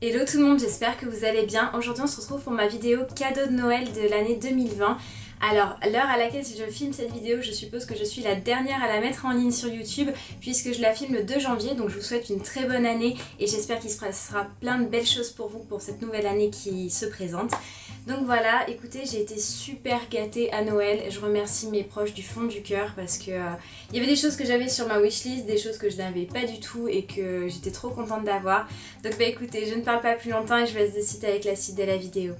Hello tout le monde, j'espère que vous allez bien. Aujourd'hui on se retrouve pour ma vidéo cadeau de Noël de l'année 2020. Alors, l'heure à laquelle je filme cette vidéo, je suppose que je suis la dernière à la mettre en ligne sur YouTube puisque je la filme le 2 janvier, donc je vous souhaite une très bonne année et j'espère qu'il se passera plein de belles choses pour vous pour cette nouvelle année qui se présente. Donc voilà, écoutez, j'ai été super gâtée à Noël, je remercie mes proches du fond du cœur parce que il y avait des choses que j'avais sur ma wishlist, des choses que je n'avais pas du tout et que j'étais trop contente d'avoir. Donc bah écoutez, je ne parle pas plus longtemps et je vous laisse de suite avec la suite de la vidéo.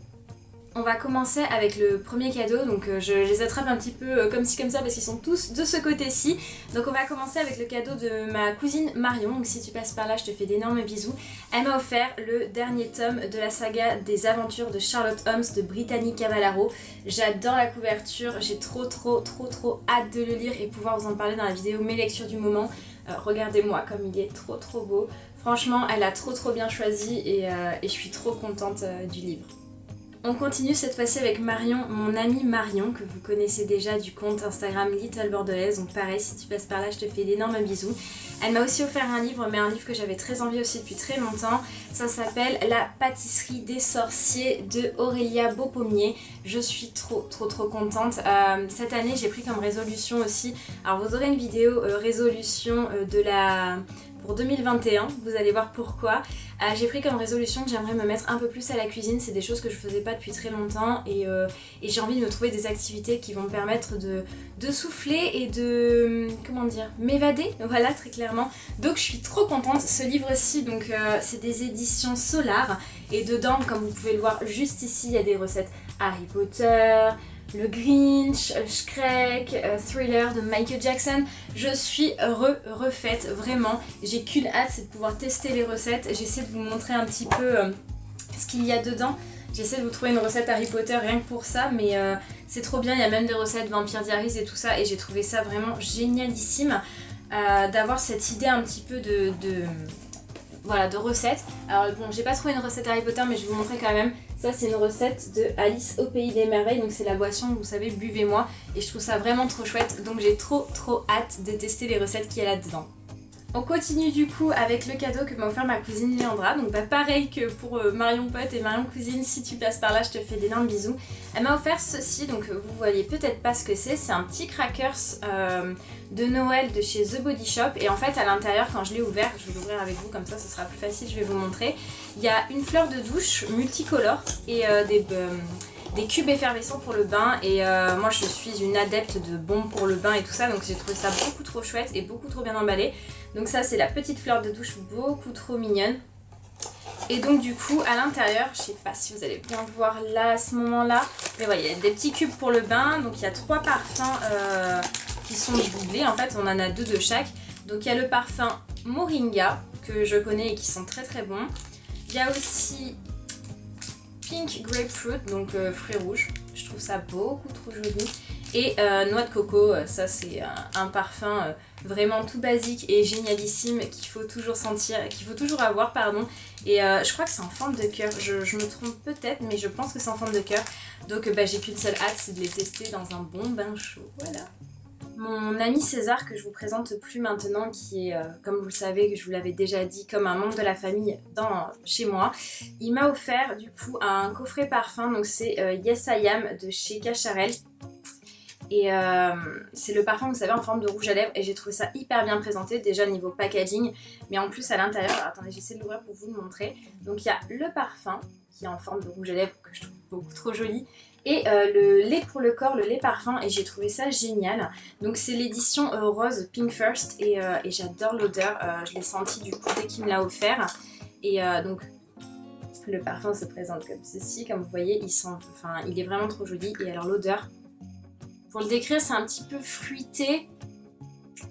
On va commencer avec le premier cadeau, donc je les attrape un petit peu comme ci comme ça parce qu'ils sont tous de ce côté-ci. Donc on va commencer avec le cadeau de ma cousine Marion, donc si tu passes par là je te fais d'énormes bisous. Elle m'a offert le dernier tome de la saga des aventures de Sherlock Holmes de Brittany Cavallaro. J'adore la couverture, j'ai trop hâte de le lire et pouvoir vous en parler dans la vidéo mes lectures du moment. Regardez-moi comme il est trop beau. Franchement elle a trop bien choisi et je suis trop contente du livre. On continue cette fois-ci avec Marion, mon amie Marion, que vous connaissez déjà du compte Instagram Little Bordelaise. Donc pareil, si tu passes par là, je te fais d'énormes bisous. Elle m'a aussi offert un livre, mais un livre que j'avais très envie aussi depuis très longtemps. Ça s'appelle La pâtisserie des sorciers de Aurélia Beaupommier. Je suis trop contente. Cette année, j'ai pris comme résolution aussi. Alors vous aurez une vidéo résolution de la... pour 2021, vous allez voir pourquoi. J'ai pris comme résolution que j'aimerais me mettre un peu plus à la cuisine, c'est des choses que je faisais pas depuis très longtemps et j'ai envie de me trouver des activités qui vont me permettre de souffler et de, comment dire, m'évader, voilà très clairement. Donc je suis trop contente, ce livre-ci donc c'est des éditions Solar et dedans comme vous pouvez le voir juste ici il y a des recettes Harry Potter, le Grinch, Shrek, Thriller de Michael Jackson. Je suis refaite, vraiment. J'ai qu'une hâte, c'est de pouvoir tester les recettes. J'essaie de vous montrer un petit peu ce qu'il y a dedans. J'essaie de vous trouver une recette Harry Potter rien que pour ça, mais c'est trop bien. Il y a même des recettes Vampire Diaries et tout ça, et j'ai trouvé ça vraiment génialissime d'avoir cette idée un petit peu voilà, de recettes. Alors bon, j'ai pas trouvé une recette Harry Potter, mais je vais vous montrer quand même. Ça c'est une recette de Alice au pays des merveilles, donc c'est la boisson, vous savez, buvez-moi. Et je trouve ça vraiment trop chouette, donc j'ai trop hâte de tester les recettes qu'il y a là-dedans. On continue du coup avec le cadeau que m'a offert ma cousine Léandra, donc bah pareil que pour Marion Pote et Marion Cousine, si tu passes par là je te fais d'énormes bisous. Elle m'a offert ceci, donc vous voyez peut-être pas ce que c'est un petit crackers de Noël de chez The Body Shop et en fait à l'intérieur quand je l'ai ouvert, je vais l'ouvrir avec vous comme ça ce sera plus facile, je vais vous montrer. Il y a une fleur de douche multicolore et des cubes effervescents pour le bain et moi je suis une adepte de bombes pour le bain et tout ça, donc j'ai trouvé ça beaucoup trop chouette et beaucoup trop bien emballé. Donc ça c'est la petite fleur de douche beaucoup trop mignonne. Et donc du coup à l'intérieur, je sais pas si vous allez bien voir là à ce moment là, mais voilà, il y a des petits cubes pour le bain, donc il y a 3 parfums qui sont doublés, en fait on en a 2 de chaque. Donc il y a le parfum Moringa que je connais et qui sont très bons. Il y a aussi Pink Grapefruit, donc fruits rouges, je trouve ça beaucoup trop joli. Et noix de coco, ça c'est un parfum vraiment tout basique et génialissime qu'il faut toujours sentir, qu'il faut toujours avoir pardon. Et je crois que c'est en forme de cœur, je me trompe peut-être mais je pense que c'est en forme de cœur. Donc bah, j'ai qu'une seule hâte, c'est de les tester dans un bon bain chaud, voilà. Mon ami César, que je vous présente plus maintenant, qui est, comme vous le savez, que je vous l'avais déjà dit, comme un membre de la famille chez moi, il m'a offert du coup un coffret parfum, donc c'est Yes I Am de chez Cacharel. Et c'est le parfum, vous savez, en forme de rouge à lèvres et j'ai trouvé ça hyper bien présenté, déjà niveau packaging, mais en plus à l'intérieur, attendez, j'essaie de l'ouvrir pour vous le montrer. Donc il y a le parfum qui est en forme de rouge à lèvres que je trouve beaucoup trop joli et le lait pour le corps, le lait parfum, et j'ai trouvé ça génial. Donc c'est l'édition rose Pink First et j'adore l'odeur, je l'ai senti du coup dès qu'il me l'a offert et donc le parfum se présente comme ceci, comme vous voyez, il est vraiment trop joli. Et alors l'odeur, pour le décrire, c'est un petit peu fruité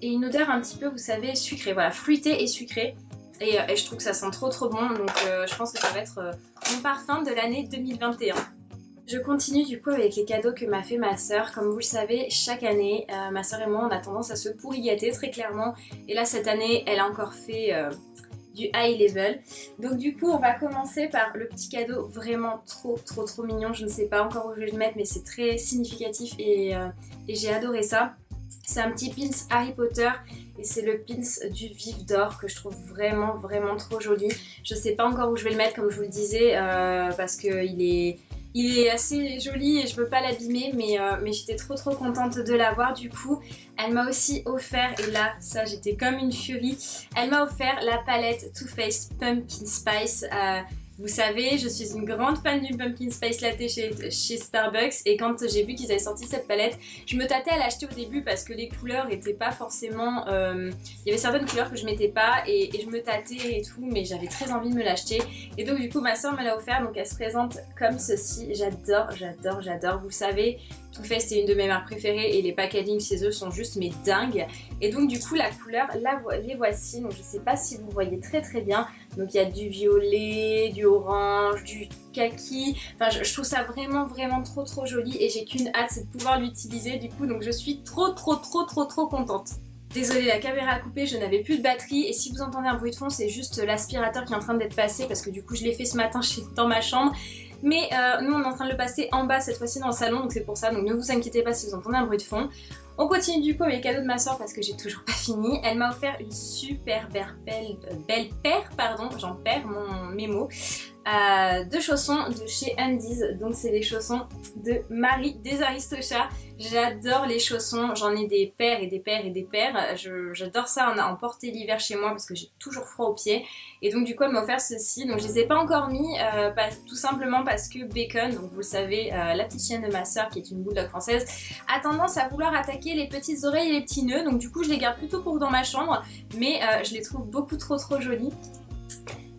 et une odeur un petit peu, vous savez, sucrée. Voilà, fruité et sucré. Et je trouve que ça sent trop bon. Donc je pense que ça va être mon parfum de l'année 2021. Je continue du coup avec les cadeaux que m'a fait ma sœur. Comme vous le savez, chaque année, ma sœur et moi, on a tendance à se pourri gâter très clairement. Et là, cette année, elle a encore fait du high level. Donc du coup, on va commencer par le petit cadeau vraiment trop mignon. Je ne sais pas encore où je vais le mettre, mais c'est très significatif et j'ai adoré ça. C'est un petit pins Harry Potter et c'est le pins du Vif d'Or que je trouve vraiment trop joli. Je sais pas encore où je vais le mettre comme je vous le disais parce qu'il est assez joli et je veux pas l'abîmer mais j'étais trop contente de l'avoir du coup. Elle m'a aussi offert, et là ça j'étais comme une furie, elle m'a offert la palette Too Faced Pumpkin Spice. Vous savez, je suis une grande fan du Pumpkin Spice Latte chez Starbucks et quand j'ai vu qu'ils avaient sorti cette palette, je me tâtais à l'acheter au début parce que les couleurs n'étaient pas forcément... il y avait certaines couleurs que je mettais pas et je me tâtais et tout, mais j'avais très envie de me l'acheter. Et donc du coup ma soeur me l'a offert, donc elle se présente comme ceci. J'adore. Vous savez, Too Faced est une de mes marques préférées et les packaging chez eux sont juste mais dingues. Et donc du coup la couleur, les voici, donc je sais pas si vous voyez très bien. Donc il y a du violet, du orange, du kaki, enfin je trouve ça vraiment trop joli et j'ai qu'une hâte, c'est de pouvoir l'utiliser du coup, donc je suis trop contente. Désolée, la caméra a coupé, je n'avais plus de batterie et si vous entendez un bruit de fond, c'est juste l'aspirateur qui est en train d'être passé parce que du coup je l'ai fait ce matin dans ma chambre. Mais nous on est en train de le passer en bas cette fois-ci dans le salon, donc c'est pour ça, donc ne vous inquiétez pas si vous entendez un bruit de fond. On continue du coup avec les cadeaux de ma soeur parce que j'ai toujours pas fini. Elle m'a offert une super belle paire, pardon, j'en perds mes mots, de chaussons de chez Undies. Donc c'est les chaussons de Marie des Aristochats. J'adore les chaussons, j'en ai des paires et des paires. J'adore ça en porter l'hiver chez moi parce que j'ai toujours froid aux pieds. Et donc du coup elle m'a offert ceci. Donc je les ai pas encore mis, tout simplement parce que Bacon, donc vous le savez, la petite chienne de ma soeur qui est une bulldog française, a tendance à vouloir attaquer les petites oreilles et les petits nœuds. Donc du coup je les garde plutôt pour dans ma chambre, mais je les trouve beaucoup trop jolies.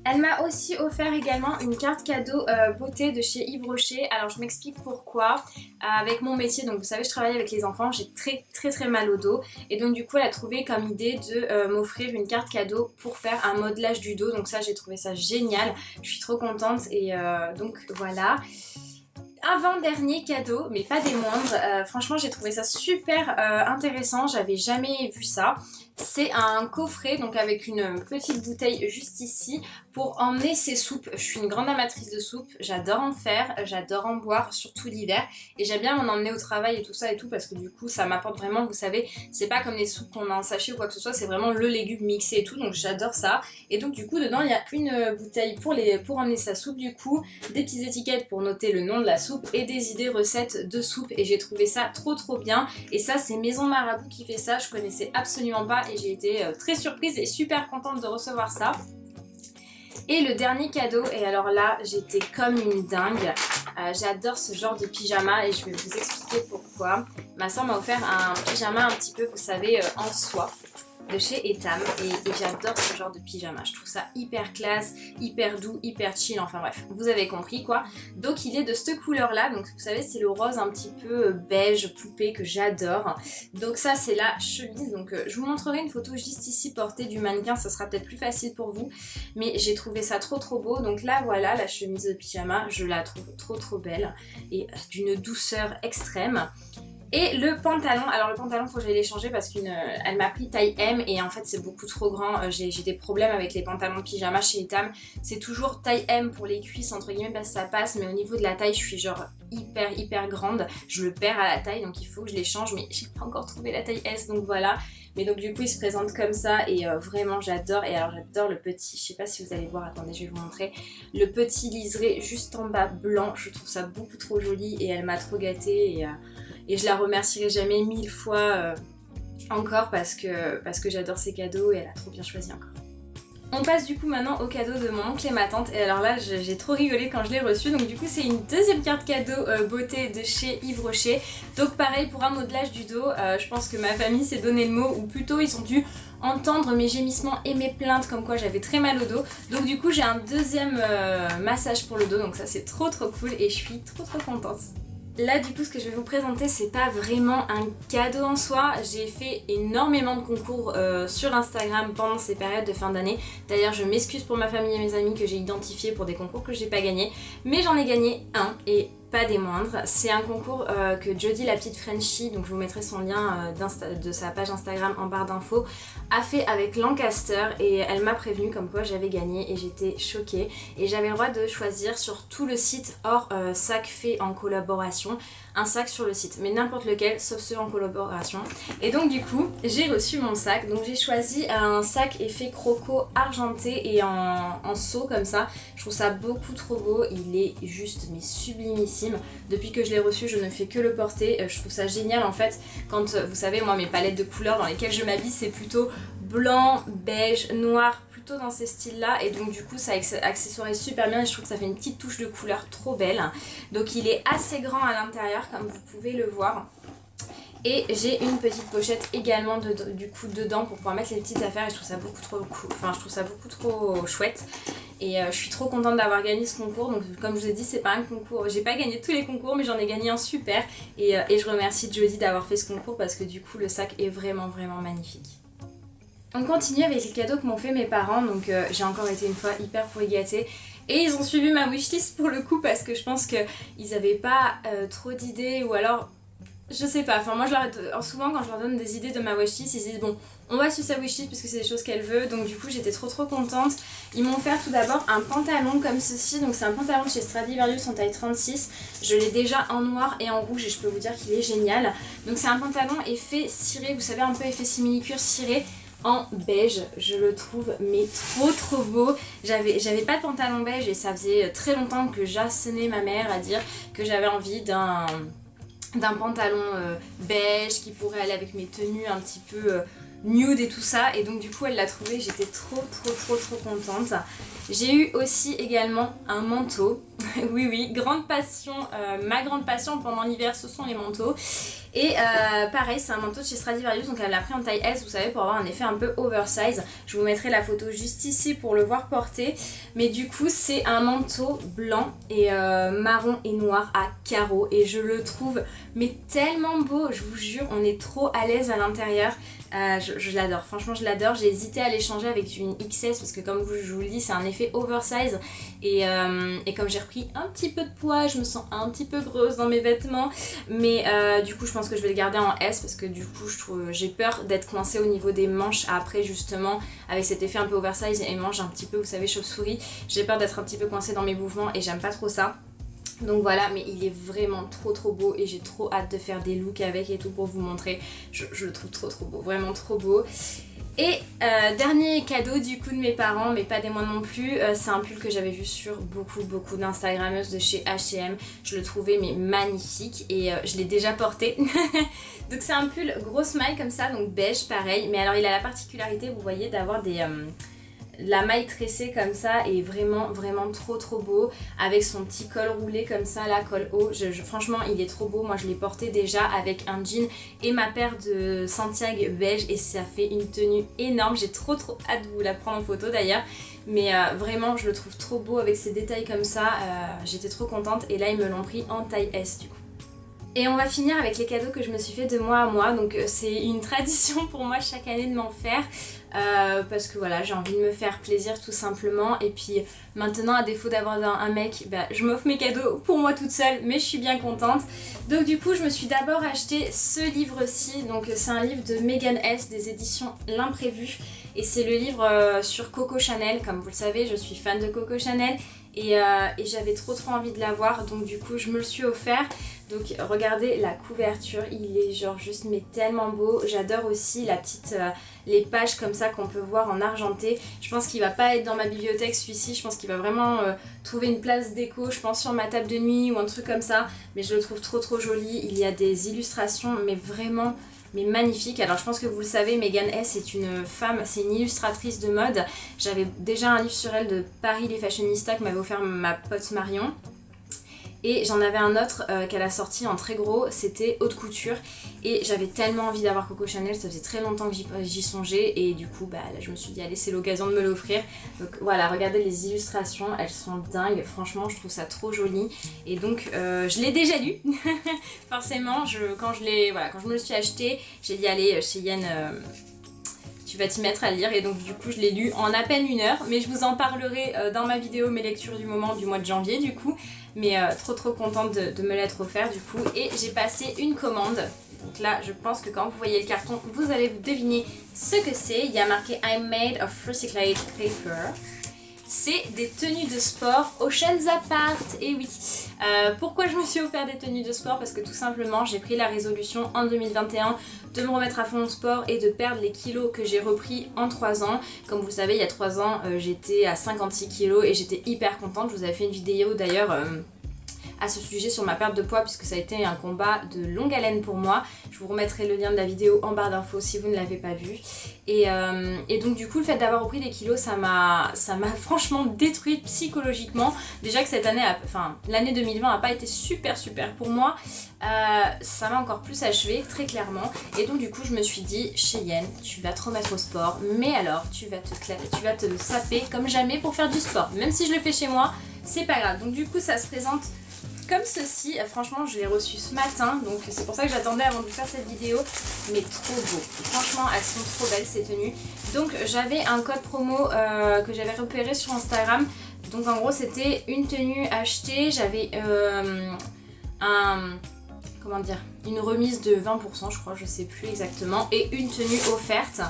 Elle m'a aussi offert également une carte cadeau beauté de chez Yves Rocher. Alors je m'explique pourquoi. Avec mon métier, donc vous savez je travaille avec les enfants, j'ai très mal au dos. Et donc du coup elle a trouvé comme idée de m'offrir une carte cadeau pour faire un modelage du dos. Donc ça j'ai trouvé ça génial, je suis trop contente et donc voilà. Avant-dernier cadeau, mais pas des moindres, franchement j'ai trouvé ça super intéressant, j'avais jamais vu ça. C'est un coffret donc avec une petite bouteille juste ici pour emmener ses soupes. Je suis une grande amatrice de soupes, j'adore en faire, j'adore en boire, surtout l'hiver. Et j'aime bien m'en emmener au travail et tout ça et tout parce que du coup ça m'apporte vraiment, vous savez, c'est pas comme les soupes qu'on a en sachet ou quoi que ce soit, c'est vraiment le légume mixé et tout, donc j'adore ça. Et donc du coup dedans il y a une bouteille pour emmener sa soupe du coup, des petites étiquettes pour noter le nom de la soupe et des idées recettes de soupe et j'ai trouvé ça trop bien. Et ça c'est Maison Marabout qui fait ça, je connaissais absolument pas et j'ai été très surprise et super contente de recevoir ça. Et le dernier cadeau, et alors là j'étais comme une dingue, j'adore ce genre de pyjama et je vais vous expliquer pourquoi. Ma soeur m'a offert un pyjama un petit peu, vous savez, en soie de chez Etam et j'adore ce genre de pyjama, je trouve ça hyper classe, hyper doux, hyper chill, enfin bref, vous avez compris quoi. Donc il est de cette couleur là, donc vous savez c'est le rose un petit peu beige poupée que j'adore. Donc ça c'est la chemise, donc je vous montrerai une photo juste ici portée du mannequin, ça sera peut-être plus facile pour vous, mais j'ai trouvé ça trop beau. Donc là voilà la chemise de pyjama, je la trouve trop belle et d'une douceur extrême. Et le pantalon, alors le pantalon faut que j'aille l'échanger parce qu'elle m'a pris taille M et en fait c'est beaucoup trop grand, j'ai des problèmes avec les pantalons de pyjama chez Etam, c'est toujours taille M pour les cuisses entre guillemets parce que ça passe, mais au niveau de la taille je suis genre hyper grande, je le perds à la taille donc il faut que je l'échange, mais j'ai pas encore trouvé la taille S donc voilà. Mais donc du coup il se présente comme ça et vraiment j'adore. Et alors j'adore le petit, je sais pas si vous allez voir, attendez je vais vous montrer, le petit liseré juste en bas blanc, je trouve ça beaucoup trop joli et elle m'a trop gâtée et je la remercierai jamais 1000 fois encore parce que j'adore ses cadeaux et elle a trop bien choisi encore. On passe du coup maintenant au cadeau de mon oncle et ma tante et alors là j'ai trop rigolé quand je l'ai reçu. Donc du coup c'est une deuxième carte cadeau beauté de chez Yves Rocher. Donc pareil pour un modelage du dos, je pense que ma famille s'est donné le mot ou plutôt ils ont dû entendre mes gémissements et mes plaintes comme quoi j'avais très mal au dos. Donc du coup j'ai un deuxième massage pour le dos, donc ça c'est trop cool et je suis trop contente. Là du coup ce que je vais vous présenter c'est pas vraiment un cadeau en soi, j'ai fait énormément de concours sur Instagram pendant ces périodes de fin d'année. D'ailleurs je m'excuse pour ma famille et mes amis que j'ai identifié pour des concours que j'ai pas gagnés, mais j'en ai gagné un et pas des moindres. C'est un concours que Jodie la petite Frenchie, donc je vous mettrai son lien de sa page Instagram en barre d'infos, a fait avec Lancaster et elle m'a prévenu comme quoi j'avais gagné et j'étais choquée. Et j'avais le droit de choisir sur tout le site hors sac fait en collaboration, un sac sur le site, mais n'importe lequel sauf ceux en collaboration. Et donc du coup j'ai reçu mon sac, donc j'ai choisi un sac effet croco argenté et en seau comme ça. Je trouve ça beaucoup trop beau, il est juste mais sublimissime. Depuis que je l'ai reçu je ne fais que le porter, je trouve ça génial en fait. Quand vous savez moi mes palettes de couleurs dans lesquelles je m'habille c'est plutôt blanc, beige, noir, plutôt dans ces styles là, et donc du coup ça accessoirise super bien et je trouve que ça fait une petite touche de couleur trop belle. Donc il est assez grand à l'intérieur comme vous pouvez le voir. Et j'ai une petite pochette également du coup dedans pour pouvoir mettre les petites affaires et je trouve ça beaucoup trop cool, enfin je trouve ça beaucoup trop chouette. Et je suis trop contente d'avoir gagné ce concours. Donc comme je vous ai dit c'est pas un concours, j'ai pas gagné tous les concours mais j'en ai gagné un super. Et je remercie Jodie d'avoir fait ce concours parce que du coup le sac est vraiment magnifique. On continue avec les cadeaux que m'ont fait mes parents, donc j'ai encore été une fois hyper pour y gâter. Et ils ont suivi ma wishlist pour le coup parce que je pense qu'ils avaient pas trop d'idées ou alors... Je sais pas, enfin moi souvent quand je leur donne des idées de ma wishlist, ils disent bon on va suivre sa wishlist parce que c'est des choses qu'elle veut, donc du coup j'étais trop contente. Ils m'ont offert tout d'abord un pantalon comme ceci, donc c'est un pantalon chez Stradivarius en taille 36, je l'ai déjà en noir et en rouge et je peux vous dire qu'il est génial. Donc c'est un pantalon effet ciré, vous savez un peu effet simili-cuir ciré, en beige, je le trouve mais trop beau. J'avais pas de pantalon beige et ça faisait très longtemps que j'assenais ma mère à dire que j'avais envie d'un pantalon beige qui pourrait aller avec mes tenues un petit peu nude et tout ça, et donc du coup elle l'a trouvé, j'étais trop contente. J'ai eu aussi également un manteau. oui, grande passion, ma grande passion pendant l'hiver ce sont les manteaux. Et pareil c'est un manteau de chez Stradivarius, donc elle l'a pris en taille S, vous savez, pour avoir un effet un peu oversize. Je vous mettrai la photo juste ici pour le voir porter. Mais du coup c'est un manteau blanc et marron et noir à carreaux et je le trouve mais tellement beau, je vous jure, on est trop à l'aise à l'intérieur. Je l'adore, franchement je l'adore. J'ai hésité à l'échanger avec une XS parce que comme je vous le dis c'est un effet oversize et comme j'ai repris un petit peu de poids je me sens un petit peu grosse dans mes vêtements, mais du coup je pense que je vais le garder en S parce que du coup j'ai peur d'être coincée au niveau des manches après, justement avec cet effet un peu oversize et manches un petit peu vous savez chauve-souris, j'ai peur d'être un petit peu coincée dans mes mouvements et j'aime pas trop ça. Donc voilà, mais il est vraiment trop beau et j'ai trop hâte de faire des looks avec et tout pour vous montrer. Je le trouve trop beau, vraiment trop beau. Et dernier cadeau du coup de mes parents, mais pas des moindres non plus, c'est un pull que j'avais vu sur beaucoup d'instagrammeuses de chez H&M. Je le trouvais mais magnifique et je l'ai déjà porté. Donc c'est un pull grosse maille comme ça, donc beige pareil, mais alors il a la particularité, vous voyez, d'avoir la maille tressée comme ça est vraiment trop beau avec son petit col roulé comme ça, la col haut. Franchement il est trop beau, moi je l'ai porté déjà avec un jean et ma paire de Santiago beige et ça fait une tenue énorme. J'ai trop hâte de vous la prendre en photo d'ailleurs, mais vraiment je le trouve trop beau avec ses détails comme ça. J'étais trop contente et là ils me l'ont pris en taille S du coup. Et on va finir avec les cadeaux que je me suis fait de mois à mois, donc c'est une tradition pour moi chaque année de m'en faire. Parce que voilà, j'ai envie de me faire plaisir tout simplement, et puis maintenant à défaut d'avoir un mec, je m'offre mes cadeaux pour moi toute seule, mais je suis bien contente. Donc du coup je me suis d'abord acheté ce livre-ci, donc c'est un livre de Megan S des éditions L'Imprévu et c'est le livre sur Coco Chanel. Comme vous le savez je suis fan de Coco Chanel et j'avais trop envie de l'avoir, donc du coup je me le suis offert. Donc regardez la couverture, il est genre juste mais tellement beau. J'adore aussi les pages comme ça qu'on peut voir en argenté. Je pense qu'il va pas être dans ma bibliothèque celui-ci, je pense qu'il va vraiment trouver une place déco, je pense sur ma table de nuit ou un truc comme ça. Mais je le trouve trop joli, il y a des illustrations mais vraiment magnifiques. Alors je pense que vous le savez, Megan S est une femme, c'est une illustratrice de mode. J'avais déjà un livre sur elle de Paris les fashionistas que m'avait offert ma pote Marion. Et j'en avais un autre qu'elle a sorti en très gros, c'était Haute Couture. Et j'avais tellement envie d'avoir Coco Chanel, ça faisait très longtemps que j'y songeais. Et du coup, là je me suis dit, allez, c'est l'occasion de me l'offrir. Donc voilà, regardez les illustrations, elles sont dingues. Franchement, je trouve ça trop joli. Et donc, je l'ai déjà lu. Forcément, quand je me le suis acheté, j'ai dit, allez, chez Yen... tu vas t'y mettre à le lire. Et donc du coup je l'ai lu en à peine 1 heure, mais je vous en parlerai dans ma vidéo mes lectures du moment du mois de janvier du coup. Mais trop contente de me l'être offert du coup. Et j'ai passé une commande. Donc là, je pense que quand vous voyez le carton, vous allez deviner ce que c'est. Il y a marqué I'm made of recycled paper. C'est des tenues de sport Oceans Apart. Et oui, pourquoi je me suis offert des tenues de sport? Parce que tout simplement, j'ai pris la résolution en 2021 de me remettre à fond au sport et de perdre les kilos que j'ai repris en 3 ans. Comme vous le savez, il y a 3 ans, j'étais à 56 kilos et j'étais hyper contente. Je vous avais fait une vidéo d'ailleurs à ce sujet sur ma perte de poids puisque ça a été un combat de longue haleine pour moi. Je vous remettrai le lien de la vidéo en barre d'infos si vous ne l'avez pas vu. Et donc du coup le fait d'avoir repris des kilos ça m'a franchement détruite psychologiquement. Déjà que cette année, l'année 2020 n'a pas été super pour moi. Ça m'a encore plus achevée très clairement. Et donc du coup je me suis dit Cheyenne, tu vas te remettre au sport, mais alors tu vas te saper comme jamais pour faire du sport. Même si je le fais chez moi, c'est pas grave. Donc du coup ça se présente comme ceci. Franchement je l'ai reçu ce matin, donc c'est pour ça que j'attendais avant de faire cette vidéo, mais trop beau, franchement elles sont trop belles ces tenues. Donc j'avais un code promo que j'avais repéré sur Instagram, donc en gros c'était une tenue achetée, j'avais une remise de 20% je crois, je sais plus exactement, et une tenue offerte.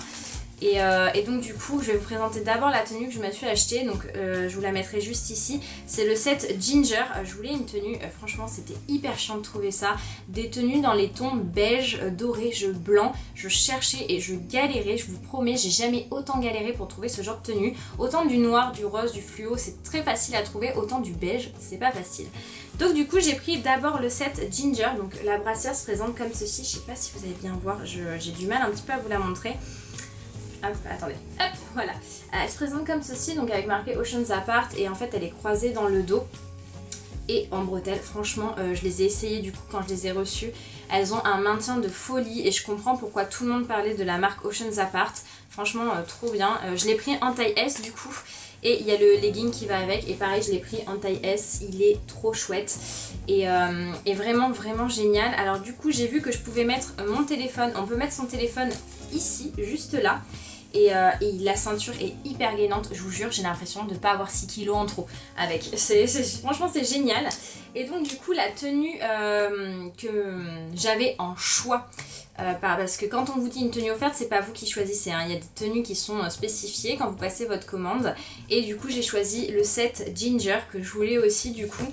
Et donc du coup je vais vous présenter d'abord la tenue que je me suis achetée, donc je vous la mettrai juste ici. C'est le set Ginger. Je voulais une tenue, franchement c'était hyper chiant de trouver ça, des tenues dans les tons beige, doré, blanc. Je cherchais et je galérais, je vous promets, j'ai jamais autant galéré pour trouver ce genre de tenue. Autant du noir, du rose, du fluo c'est très facile à trouver, autant du beige c'est pas facile. Donc du coup j'ai pris d'abord le set Ginger, donc la brassière se présente comme ceci, je sais pas si vous allez bien voir, j'ai du mal un petit peu à vous la montrer. Hop, attendez, hop, voilà. Elle se présente comme ceci, donc avec marqué Oceans Apart, et en fait elle est croisée dans le dos et en bretelles. Franchement, je les ai essayées du coup quand je les ai reçues. Elles ont un maintien de folie et je comprends pourquoi tout le monde parlait de la marque Oceans Apart. Franchement, trop bien. Je l'ai pris en taille S du coup. Et il y a le legging qui va avec, et pareil je l'ai pris en taille S, il est trop chouette et vraiment génial. Alors du coup j'ai vu que je pouvais mettre mon téléphone, on peut mettre son téléphone ici, juste là. Et la ceinture est hyper gainante, je vous jure, j'ai l'impression de ne pas avoir 6 kilos en trop avec. Franchement c'est génial. Et donc du coup la tenue que j'avais en choix, parce que quand on vous dit une tenue offerte, c'est pas vous qui choisissez, hein. Il y a des tenues qui sont spécifiées quand vous passez votre commande. Et du coup j'ai choisi le set Ginger que je voulais aussi du coup.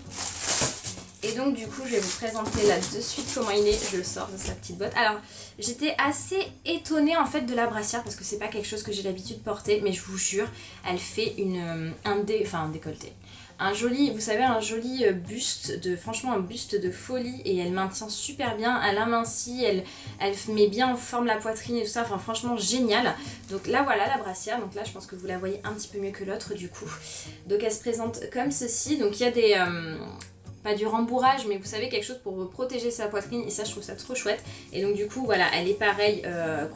Et donc du coup je vais vous présenter là de suite comment il est, je le sors de sa petite boîte. Alors j'étais assez étonnée en fait de la brassière parce que c'est pas quelque chose que j'ai l'habitude de porter, mais je vous jure elle fait un décolleté. Un joli, vous savez, un joli buste, franchement un buste de folie, et elle maintient super bien, elle amincit, elle met bien en forme la poitrine et tout ça, enfin franchement génial. Donc là voilà la brassière, donc là je pense que vous la voyez un petit peu mieux que l'autre du coup. Donc elle se présente comme ceci, donc il y a des... pas du rembourrage, mais vous savez, quelque chose pour protéger sa poitrine, et ça je trouve ça trop chouette. Et donc du coup voilà, elle est pareil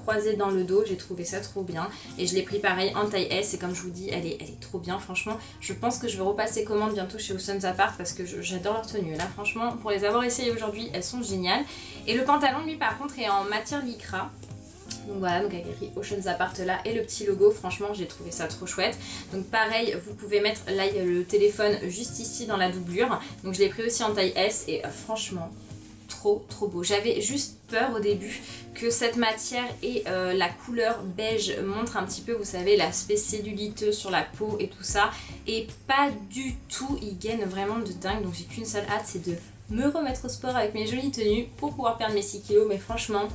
croisée dans le dos, j'ai trouvé ça trop bien et je l'ai pris pareil en taille S, et comme je vous dis elle est trop bien. Franchement je pense que je vais repasser commande bientôt chez Oceans Apart parce que j'adore leur tenue là, franchement pour les avoir essayées aujourd'hui elles sont géniales. Et le pantalon lui par contre est en matière lycra. Donc voilà, donc avec écrit Oceans Apart là et le petit logo, franchement j'ai trouvé ça trop chouette. Donc pareil, vous pouvez mettre là il y a le téléphone juste ici dans la doublure. Donc je l'ai pris aussi en taille S et franchement trop beau. J'avais juste peur au début que cette matière et la couleur beige montre un petit peu, vous savez, l'aspect celluliteux sur la peau et tout ça. Et pas du tout, il gagne vraiment de dingue. Donc j'ai qu'une seule hâte, c'est de me remettre au sport avec mes jolies tenues pour pouvoir perdre mes 6 kilos. Mais franchement...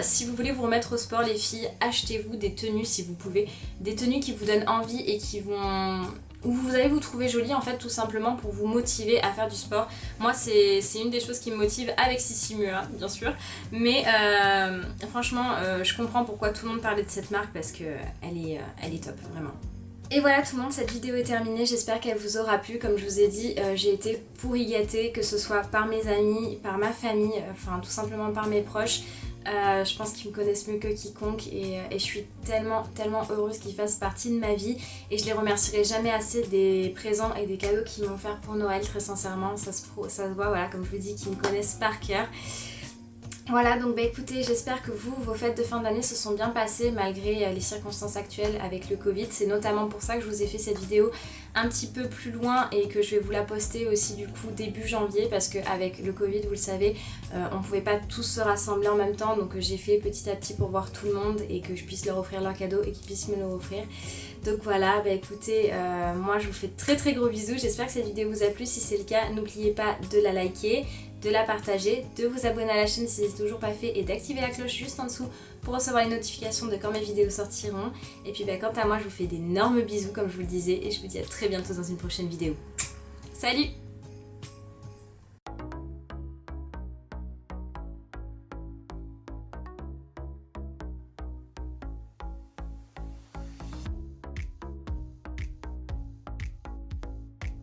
si vous voulez vous remettre au sport les filles, achetez-vous des tenues si vous pouvez, des tenues qui vous donnent envie et où vous allez vous trouver jolie en fait, tout simplement pour vous motiver à faire du sport. Moi c'est une des choses qui me motive avec Sissi Mua bien sûr, mais franchement je comprends pourquoi tout le monde parlait de cette marque parce que elle est top vraiment. Et voilà tout le monde, cette vidéo est terminée, j'espère qu'elle vous aura plu. Comme je vous ai dit, j'ai été pourri gâtée, que ce soit par mes amis, par ma famille, enfin tout simplement par mes proches. Je pense qu'ils me connaissent mieux que quiconque et je suis tellement heureuse qu'ils fassent partie de ma vie, et je les remercierai jamais assez des présents et des cadeaux qu'ils m'ont offert pour Noël, très sincèrement, ça se voit, voilà, comme je vous dis, qu'ils me connaissent par cœur. Voilà, donc bah écoutez, j'espère que vos fêtes de fin d'année se sont bien passées malgré les circonstances actuelles avec le Covid. C'est notamment pour ça que je vous ai fait cette vidéo un petit peu plus loin et que je vais vous la poster aussi du coup début janvier, parce qu'avec le Covid, vous le savez, on pouvait pas tous se rassembler en même temps, donc j'ai fait petit à petit pour voir tout le monde et que je puisse leur offrir leur cadeau et qu'ils puissent me le offrir. Donc voilà, bah écoutez, moi je vous fais très très gros bisous, j'espère que cette vidéo vous a plu. Si c'est le cas, n'oubliez pas de la liker, de la partager, de vous abonner à la chaîne si c'est toujours pas fait et d'activer la cloche juste en dessous pour recevoir les notifications de quand mes vidéos sortiront. Et puis bah, quant à moi, je vous fais d'énormes bisous comme je vous le disais et je vous dis à très bientôt dans une prochaine vidéo. Salut!